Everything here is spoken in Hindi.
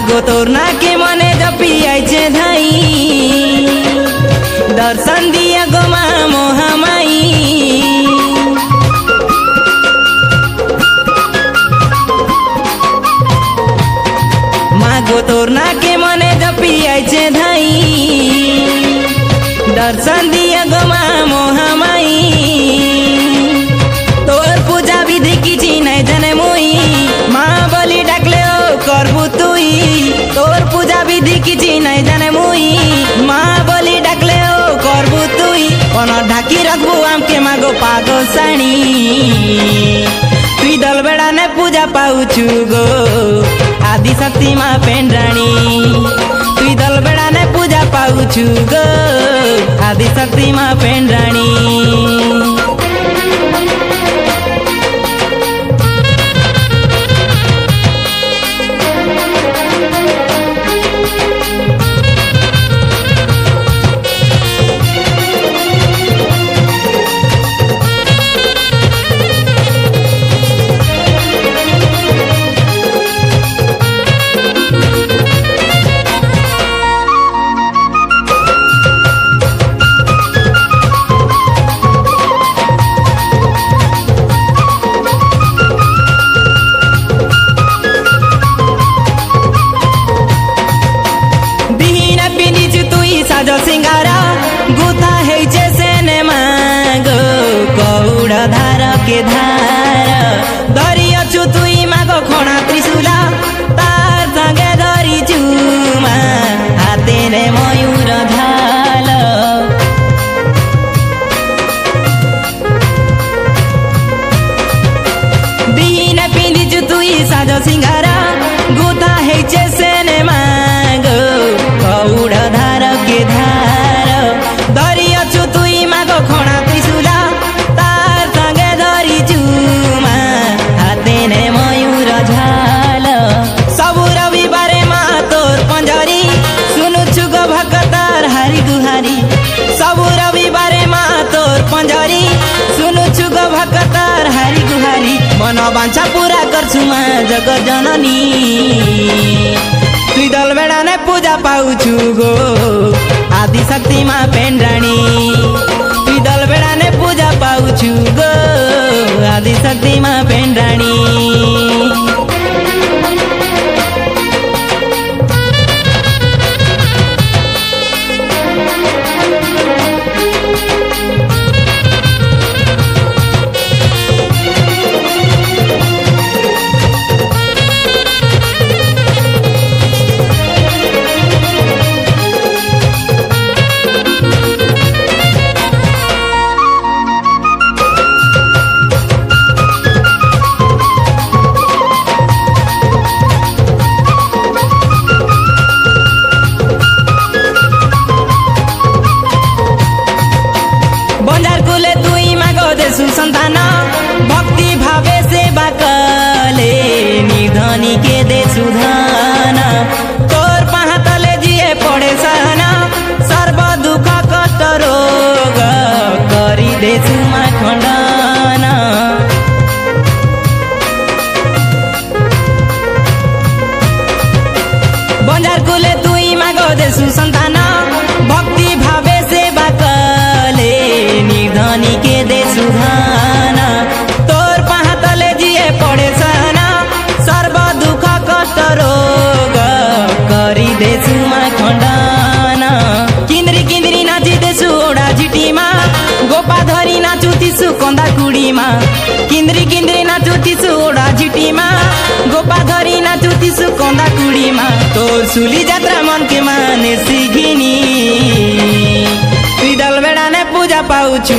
मागो तोर ना के मने जपी आइचे धाई दर्शन दिया गो माँ मोहमाई मागो तोर ना के मने जपी आइचे धाई दर्शन दिया गो माँ मोहमाई तोर पूजा विधि किछि नहीं जने मुई माँ बलि डाकले ओ करबू तुई तोर पूजा विधि किछि नहीं जाने मुई माँ बलि डाकले ओ करबू तुई कौन ढाकी रखबू आमके मागो पागो साणी तुई दल बेड़ा ने पूजा पाउछु गो आदि शक्ति माँ पेंड्राणी तुई दल बेड़ा ने पूजा पाउछु गो आदि शक्ति माँ पेंड्राणी साजो सिंगारा गुथा है जैसे ने मांगो कौड़ा धार के धार दरिया चुतुई मागो खोना त्रिशूला तार संगे धरी चुमा हाते ने मयूर धाल दीन पिंदी चुतुई साजो सिंगारा गुथा है जैसे ने मांगो कौड़ा धार के धार दरिया चुतुई मागो खोना त्रिशूला तार संगे धरी चुमा हाते ने मयूर झाल सबु रविवारे माँ तोर पंजरी सुनु छुगो भक्तार हारी गुहारी सबु रविवारे माँ तोर पंजरी सुनु छुगो भक्तार हारी गुहारी मन बांछा पूरा करछु माँ जगत जननी तुई दल बेड़ा ने पूजा पाउछु गो आदि शक्ति माँ पेंड्राणी तुई दल बेड़ा ने पूजा पाउछु गो आदि शक्ति माँ पेंड्राणी सुसंतान भक्ति भावे सेवा कले निर्धनी के दे सुधान तोर पाहतले जिए पड़े सहना सर्व दुख कष्ट रोग करी दे सुमा खंडन बंजार कुले तुई मागो दे सुसंतान भक्ति भावे सेवा कले निर्धनी के दे सुधान तोर पाहतले जिए पड़े सहना सर्व दुख कष्ट रोग करी दे सुमा खंडन किंद्री किंद्री नाची देसु ओड़ा झिटी माँ गोपा धरी नाचुतिसु कंदा कुड़ी माँ किंद्री किंद्री नाचुतिसु ओड़ा झिटी माँ गोपा धरी नाचुतिसु कंदा कुड़ी माँ तोर सुली यात्रा मन के माने सिघिनी तुई दल बेड़ा ने पूजा पाउछु।